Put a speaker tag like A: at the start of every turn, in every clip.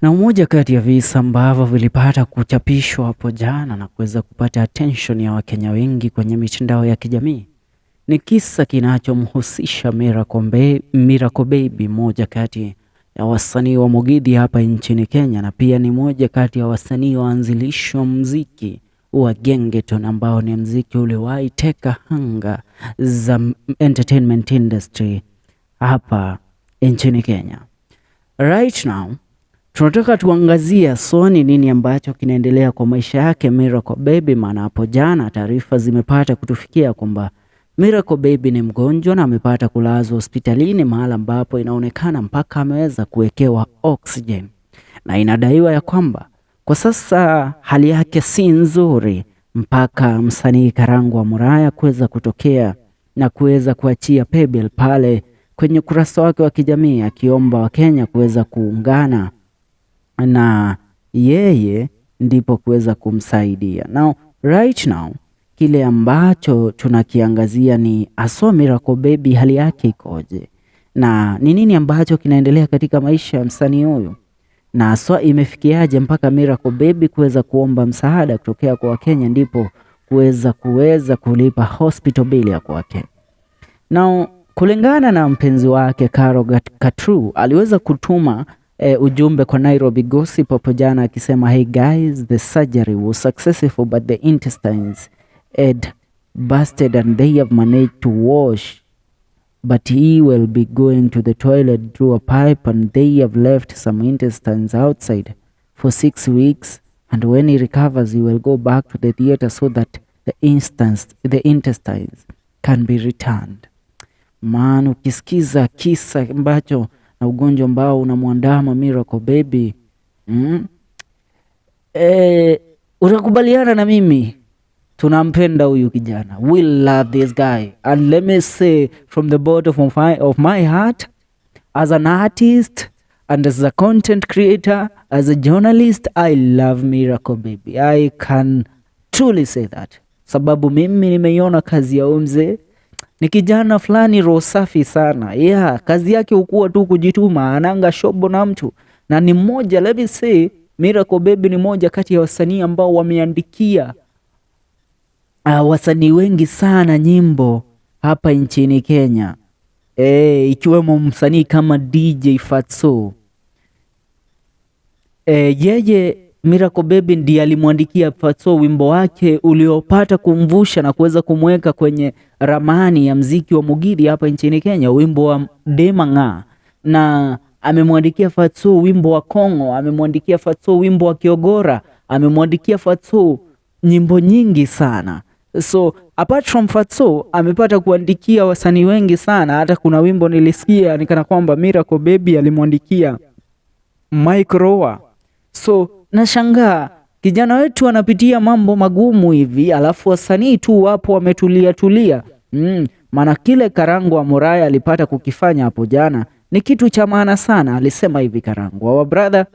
A: Na mmoja kati ya visa ambavyo vilipata kuchapishwa hapo jana na kuweza kupata attention ya Wakenya wengi kwenye mitandao ya kijamii ni kisa kinachomhusisha Miracle Baby, moja kati ya wasanii wa Mugithi hapa nchini Kenya, na pia ni moja kati ya wasanii waanzilishi wa muziki wa gengeton ambao ni muziki uliwahi teka hanga za entertainment industry hapa nchini Kenya. Right now tunataka tuangazia ni nini ambacho kinaendelea kwa maisha yake Miracle Baby, maana hapo jana taarifa zimepata kutufikia kwamba Miracle Baby ni mgonjwa na amepata kulazwa hospitalini, mahali ambapo inaonekana mpaka ameweza kuwekewa oxygen, na inadaiwa ya kwamba kwa sasa hali yake si nzuri, mpaka msanii Kirarià Muraya kuweza kutokea na kuweza kuachia pebble pale kwenye ukurasa wake wa kijamii akiomba Wakenya kuweza kuungana na yeye ndipo kuweza kumsaidia. Now, right now kile ambacho tunakiangazia ni aswa Miracle Baby hali yake ikoje na ni nini ambacho kinaendelea katika maisha ya msanii huyu, na aswa imefikiaje mpaka Miracle Baby kuweza kuomba msaada kutokea kwa Wakenya ndipo kuweza kulipa hospital bill ya kwa Wakenya. Now, kulingana na mpenzi wake Karol Katru aliweza kutuma ujumbe kwa Nairobi Gossip hapo jana akisema, hey guys, the surgery was successful but the intestines had busted and they have managed to wash, but he will be going to the toilet through a pipe and they have left some intestines outside for 6 weeks, and when he recovers he will go back to the theater so that the intestines can be returned. Maana ukisikiza kisa ambacho na ugonjwa ambao unamwandama Miracle Baby, utakubaliana na mimi, tunampenda huyu kijana. We love this guy, and let me say from the bottom of my heart, as an artist and as a content creator, as a journalist, I love Miracle Baby. I can truly say that, sababu mimi nimeiona kazi ya mzee. Ni kijana fulani roho safi sana. Kazi yake ukuwa tu kujituma, ananga shobo na mtu. Na ni mmoja, let me say, Miracle Baby ni moja kati ya wasanii ambao wameandikia wasanii wengi sana nyimbo hapa nchini Kenya. Ikiwemo msanii kama DJ Fatso. Yeye Miracle Baby ndiye alimwandikia Fatso wimbo wake uliopata kumvusha na kuweza kumweka kwenye ramani ya mziki wa Mugithi hapa nchini Kenya, wimbo wa Demanga. Na amemwandikia Fatso wimbo wa Kongo, amemwandikia Fatso wimbo wa Kiogora, amemwandikia Fatso nyimbo nyingi sana. So apart from Fatso amepata kuandikia wasanii wengi sana. Hata kuna wimbo nilisikia nikana kwamba Miracle Baby alimwandikia Mike Roa. So nashangaa kijana wetu anapitia mambo magumu hivi, alafu wasanii tu wapo wametulia. Maana kile Kirarià Muraya alipata kukifanya hapo jana ni kitu cha maana sana. Alisema hivi Kirarià, our brother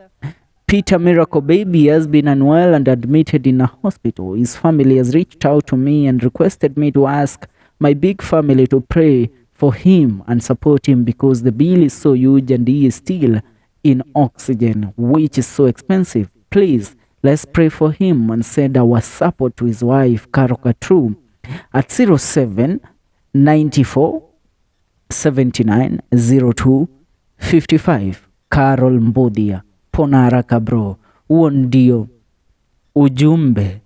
A: Peter Miracle Baby has been unwell and admitted in a hospital. His family has reached out to me and requested me to ask my big family to pray for him and support him because the bill is so huge and he is still in oxygen, which is so expensive. Please, let's pray for him and send our support to his wife Karol Katru at 07 94 79 02 55. Carol Mbudia, pona haraka bro. Huo ndio ujumbe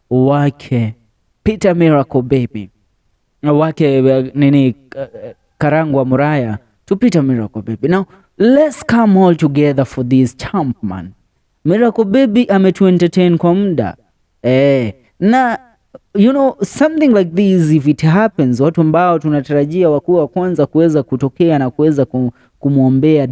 A: wake Peter Miracle Baby, wake Kirarià Muraya to Peter Miracle Baby. Now let's come all together for this champ man. Miracle Baby ametu entertain kwa muda. Na you know something like this, if it happens, watu ambao tunatarajia wakuwa kwanza kuweza kutokea na kuweza kumwombea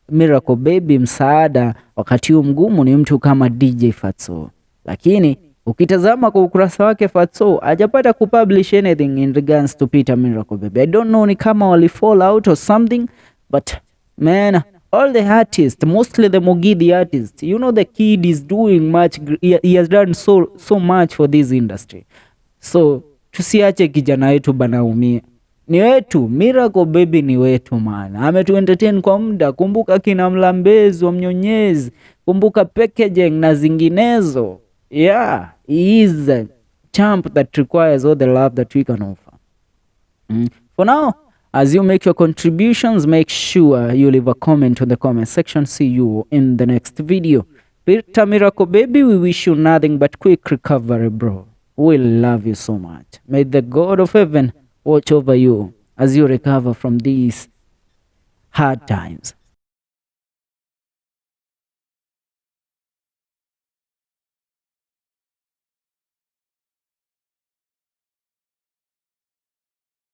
A: Miracle Baby msaada wakati huu mgumu ni mtu kama DJ Fatso. Lakini ukitazama kwa ukurasa wake Fatso hajapata kupublish anything in regards to Peter Miracle Baby. I don't know ni kama wali fall out or something, but man, all the artists, mostly the Mugithi artists, you know, the kid is doing much. He has done so much for this industry. So tusiache kijana wetu banaumia. ni wetu. Miracle Baby ni wetu maana ametu entertain kwa muda. Kumbuka kina Mlambezi wa Mnyonyezi, kumbuka Packaging na zinginezo. Yeah, he is a champ that requires all the love that we can offer. For now, as you make your contributions, make sure you leave a comment on the comment section. See you in the next video. Peter Miracle Baby, we wish you nothing but quick recovery, bro. We love you so much. May the God of heaven watch over you as you recover from these hard times.